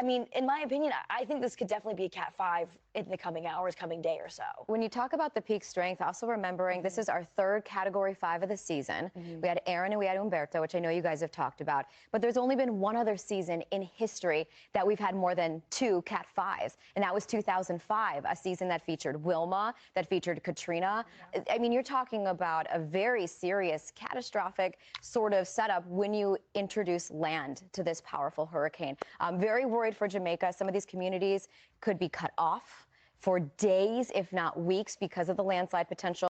I mean, in my opinion, I think this could definitely be a Cat 5 in the coming hours, coming day or so. When you talk about the peak strength, also remembering this is our third Category 5 of the season. We had Aaron and we had Umberto, which I know you guys have talked about. But there's only been one other season in history that we've had more than 2 Cat 5s, and that was 2005, a season that featured Wilma, that featured Katrina. I mean, you're talking about a very serious, catastrophic sort of setup when you introduce land to this powerful hurricane. I'm very worried for Jamaica. Some of these communities could be cut off for days, if not weeks, because of the landslide potential.